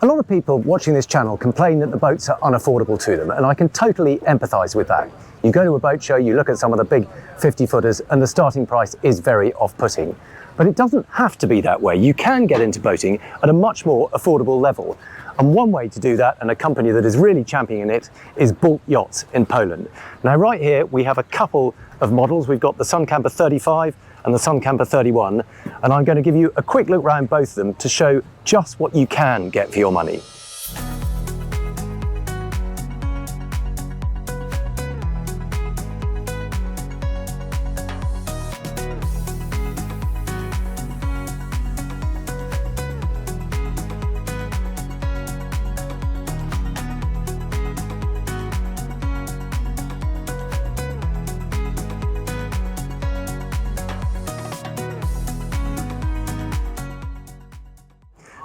A lot of people watching this channel complain that the boats are unaffordable to them, and I can totally empathise with that. You go to a boat show, you look at some of the big 50-footers, and the starting price is very off-putting. But it doesn't have to be that way. You can get into boating at a much more affordable level. And one way to do that, and a company that is really championing it, is Balt Yachts in Poland. Now right here we have a couple of models. We've got the Suncamper 35 and the Suncamper 31, and I'm going to give you a quick look around both of them to show just what you can get for your money.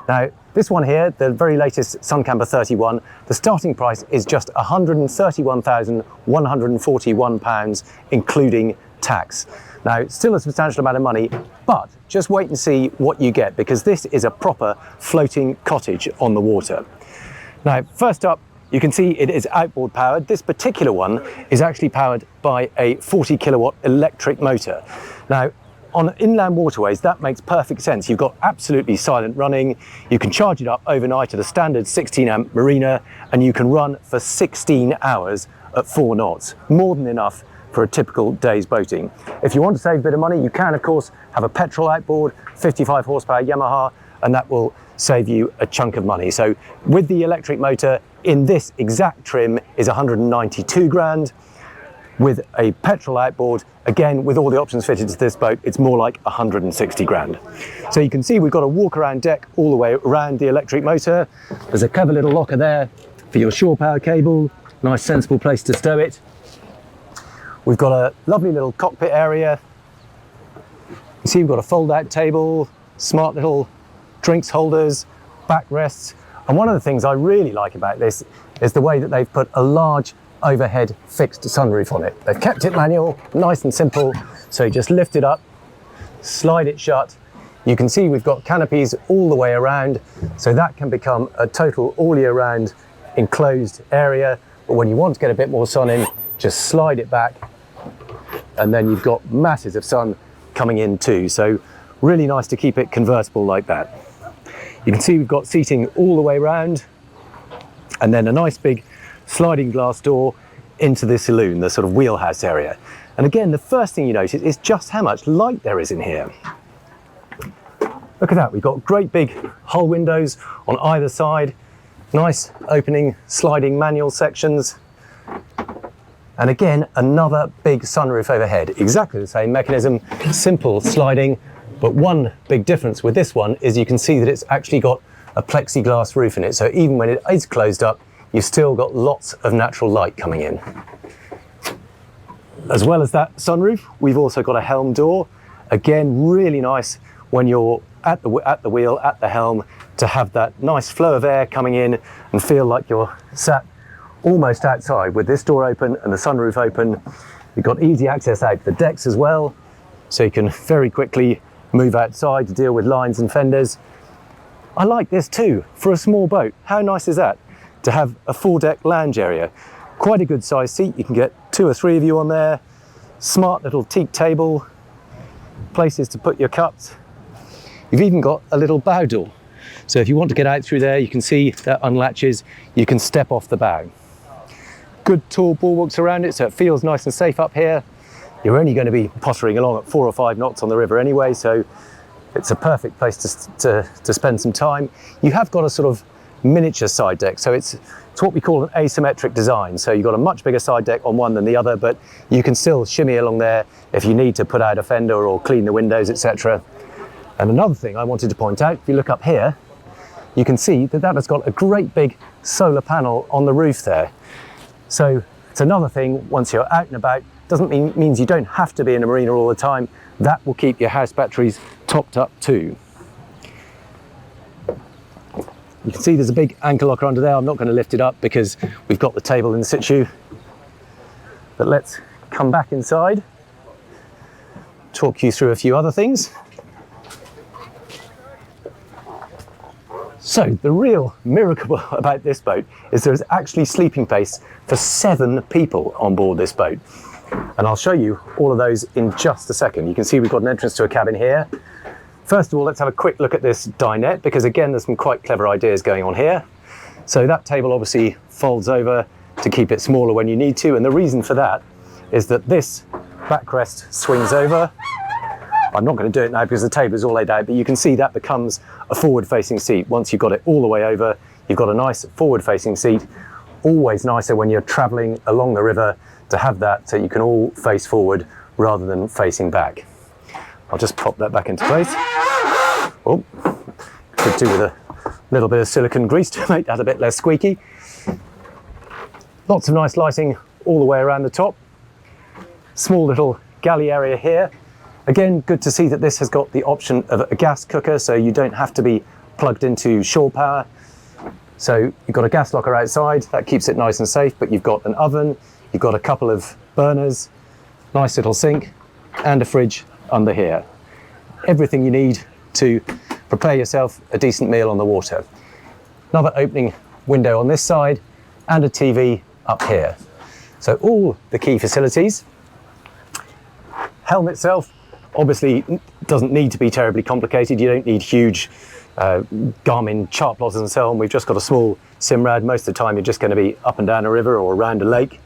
Now, this one here, the very latest Suncamper 31, the starting price is just £131,141, including tax. Now, still a substantial amount of money, but just wait and see what you get, because this is a proper floating cottage on the water. Now, first up, you can see it is outboard powered. This particular one is actually powered by a 40 kilowatt electric motor. Now, on inland waterways, that makes perfect sense. You've got absolutely silent running. You can charge it up overnight at a standard 16 amp marina, and you can run for 16 hours at 4 knots. More than enough for a typical day's boating. If you want to save a bit of money, you can of course have a petrol outboard, 55 horsepower Yamaha, and that will save you a chunk of money. So with the electric motor in this exact trim is 192 grand. With a petrol outboard, again, with all the options fitted to this boat, it's more like 160 grand. So you can see we've got a walk around deck all the way around the electric motor. There's a clever little locker there for your shore power cable. Nice sensible place to stow it. We've got a lovely little cockpit area. You see we've got a fold out table, smart little drinks holders, backrests. And one of the things I really like about this is the way that they've put a large overhead fixed sunroof on it. They've kept it manual, nice and simple, so you just lift it up, slide it shut. You can see we've got canopies all the way around, so that can become a total all year round enclosed area. But when you want to get a bit more sun in, just slide it back, and then you've got masses of sun coming in too. So really nice to keep it convertible like that. You can see we've got seating all the way around, and then a nice big sliding glass door into the saloon, the sort of wheelhouse area. And again, the first thing you notice is just how much light there is in here. Look at that, we've got great big hull windows on either side, nice opening, sliding manual sections. And again, another big sunroof overhead, exactly the same mechanism, simple sliding, but one big difference with this one is you can see that it's actually got a plexiglass roof in it. So even when it is closed up, you've still got lots of natural light coming in. As well as that sunroof, we've also got a helm door. Again, really nice when you're at the wheel, at the helm, to have that nice flow of air coming in and feel like you're sat almost outside with this door open and the sunroof open. You've got easy access out the decks as well, so you can very quickly move outside to deal with lines and fenders. I like this too, for a small boat. How nice is that? To have a full deck lounge area. Quite a good size seat, you can get 2 or 3 of you on there. Smart little teak table, places to put your cups. You've even got a little bow door. So if you want to get out through there, you can see that unlatches, you can step off the bow. Good tall bulwarks around it, so it feels nice and safe up here. You're only going to be pottering along at 4 or 5 knots on the river anyway, so it's a perfect place to spend some time. You have got a sort of miniature side deck, so it's what we call an asymmetric design. So you've got a much bigger side deck on one than the other, but you can still shimmy along there if you need to put out a fender or clean the windows, etc. And another thing I wanted to point out, if you look up here, you can see that that has got a great big solar panel on the roof there. So it's another thing, once you're out and about, doesn't means you don't have to be in a marina all the time. That will keep your house batteries topped up too. You can see there's a big anchor locker under there. I'm not going to lift it up because we've got the table in situ. But let's come back inside, talk you through a few other things. So the real miracle about this boat is there's actually sleeping space for 7 people on board this boat. And I'll show you all of those in just a second. You can see we've got an entrance to a cabin here. First of all, let's have a quick look at this dinette, because again, there's some quite clever ideas going on here. So that table obviously folds over to keep it smaller when you need to. And the reason for that is that this backrest swings over. I'm not going to do it now because the table is all laid out, but you can see that becomes a forward-facing seat. Once you've got it all the way over, you've got a nice forward-facing seat. Always nicer when you're traveling along the river to have that so you can all face forward rather than facing back. I'll just pop that back into place. Oh, could do with a little bit of silicone grease to make that a bit less squeaky. Lots of nice lighting all the way around the top. Small little galley area here. Again, good to see that this has got the option of a gas cooker, so you don't have to be plugged into shore power. So you've got a gas locker outside, that keeps it nice and safe, but you've got an oven, you've got a couple of burners, nice little sink, and a fridge under here. Everything you need to prepare yourself a decent meal on the water. Another opening window on this side, and a TV up here. So all the key facilities. Helm itself obviously doesn't need to be terribly complicated. You don't need huge Garmin chart plotters and so on. We've just got a small Simrad. Most of the time you're just going to be up and down a river or around a lake.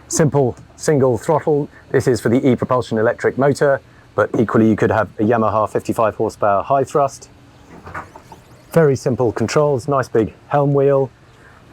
Simple single throttle. This is for the e-propulsion electric motor, but equally you could have a Yamaha 55 horsepower high thrust. Very simple controls, nice big helm wheel.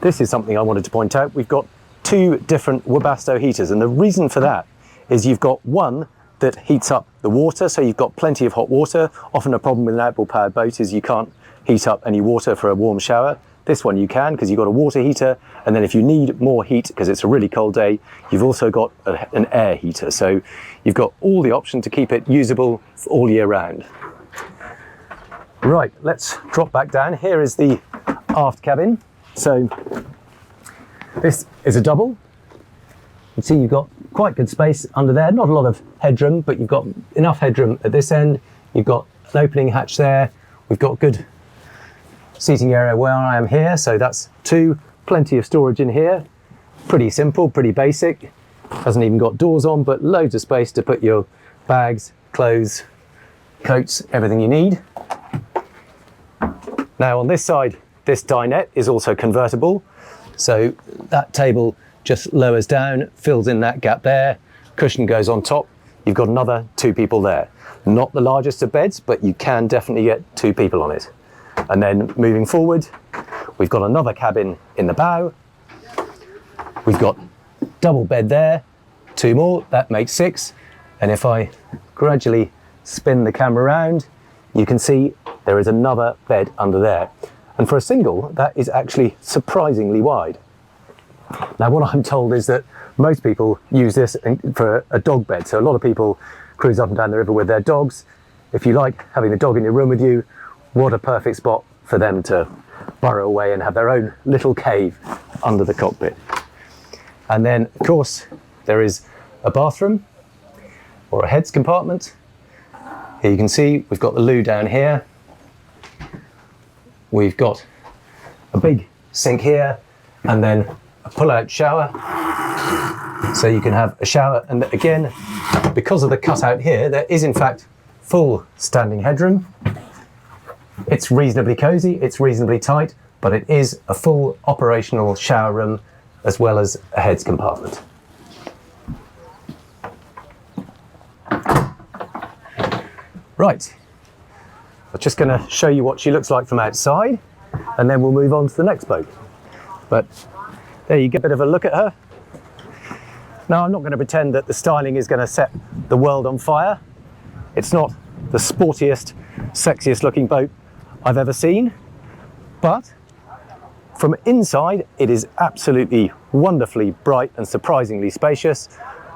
This is something I wanted to point out. We've got 2 different Webasto heaters, and the reason for that is you've got one that heats up the water, so you've got plenty of hot water. Often a problem with an outboard powered boat is you can't heat up any water for a warm shower. This one you can, because you've got a water heater, and then if you need more heat because it's a really cold day, you've also got an air heater. So you've got all the option to keep it usable all year round. Right, let's drop back down. Here is the aft cabin. So this is a double. You can see you've got quite good space under there. Not a lot of headroom, but you've got enough headroom at this end. You've got an opening hatch there. We've got good seating area where I am here, so that's 2. Plenty of storage in here. Pretty simple, pretty basic. Hasn't even got doors on, but loads of space to put your bags, clothes, coats, everything you need. Now on this side, this dinette is also convertible. So that table just lowers down, fills in that gap there, cushion goes on top. You've got another 2 people there. Not the largest of beds, but you can definitely get 2 people on it. And then moving forward, we've got another cabin in the bow. We've got double bed there, 2 more, that makes 6. And if I gradually spin the camera around, you can see there is another bed under there. And for a single, that is actually surprisingly wide. Now, what I'm told is that most people use this for a dog bed. So a lot of people cruise up and down the river with their dogs. If you like having the dog in your room with you, what a perfect spot for them to burrow away and have their own little cave under the cockpit. And then, of course, there is a bathroom or a heads compartment. Here you can see we've got the loo down here. We've got a big sink here, and then a pull-out shower. So you can have a shower, and again, because of the cutout here, there is in fact full standing headroom. It's reasonably cozy, it's reasonably tight, but it is a full operational shower room as well as a heads compartment. Right, I'm just going to show you what she looks like from outside, and then we'll move on to the next boat. But there you get a bit of a look at her. Now, I'm not going to pretend that the styling is going to set the world on fire. It's not the sportiest, sexiest looking boat I've ever seen, but from inside it is absolutely wonderfully bright and surprisingly spacious.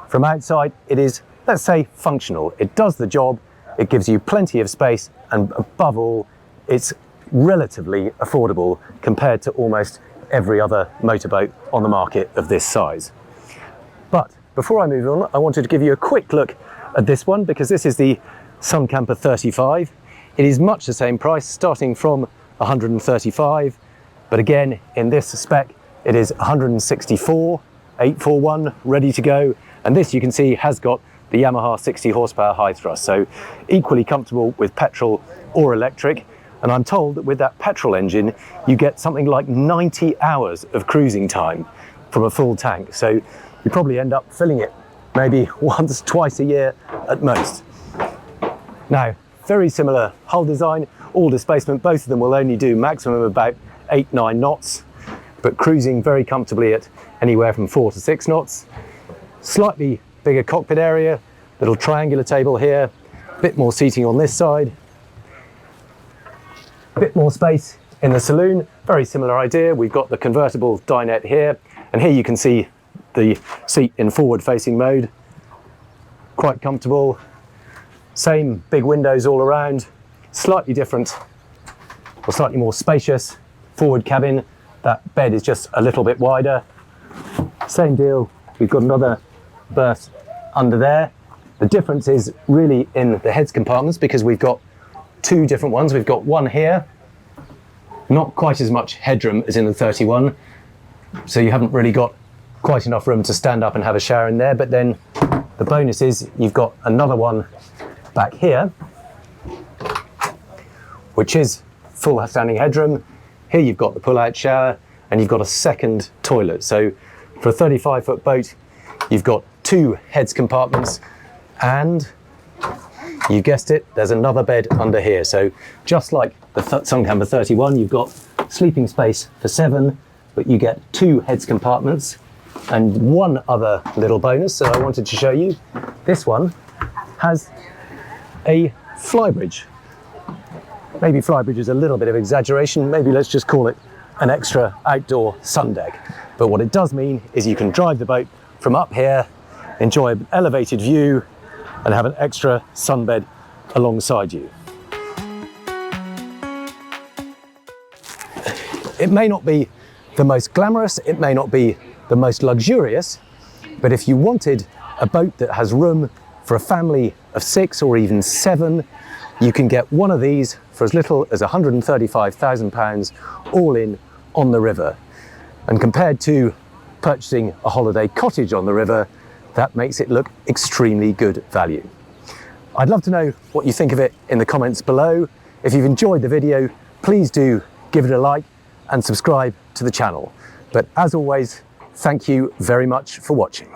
From outside it is, let's say, functional. It does the job, it gives you plenty of space, and above all, it's relatively affordable compared to almost every other motorboat on the market of this size. But before I move on, I wanted to give you a quick look at this one, because this is the Suncamper 35. It is much the same price, starting from 135, but again, in this spec, it is 164, 841, ready to go. And this, you can see, has got the Yamaha 60 horsepower high thrust, so equally comfortable with petrol or electric. And I'm told that with that petrol engine, you get something like 90 hours of cruising time from a full tank. So you probably end up filling it maybe once, twice a year at most. Now, very similar hull design, all displacement, both of them will only do maximum about 8-9 knots, but cruising very comfortably at anywhere from 4 to 6 knots. Slightly bigger cockpit area, little triangular table here, a bit more seating on this side, a bit more space in the saloon. Very similar idea. We've got the convertible dinette here, and here you can see the seat in forward facing mode. Quite comfortable. Same big windows all around, slightly different or slightly more spacious forward cabin. That bed is just a little bit wider. Same deal, we've got another berth under there. The difference is really in the heads compartments, because we've got two different ones. We've got one here, not quite as much headroom as in the 31, so you haven't really got quite enough room to stand up and have a shower in there. But then the bonus is you've got another one back here, which is full standing headroom. Here you've got the pull-out shower, and you've got a second toilet. So for a 35-foot boat, you've got two heads compartments, and you guessed it, there's another bed under here. So just like the Suncamper 31, you've got sleeping space for 7, but you get two heads compartments. And one other little bonus that I wanted to show you, this one has a flybridge. Maybe flybridge is a little bit of exaggeration, maybe let's just call it an extra outdoor sun deck. But what it does mean is you can drive the boat from up here, enjoy an elevated view, and have an extra sunbed alongside you. It may not be the most glamorous, it may not be the most luxurious, but if you wanted a boat that has room for a family of 6 or even 7, you can get one of these for as little as £135,000 all in on the river. And compared to purchasing a holiday cottage on the river, that makes it look extremely good value. I'd love to know what you think of it in the comments below. If you've enjoyed the video, please do give it a like and subscribe to the channel. But as always, thank you very much for watching.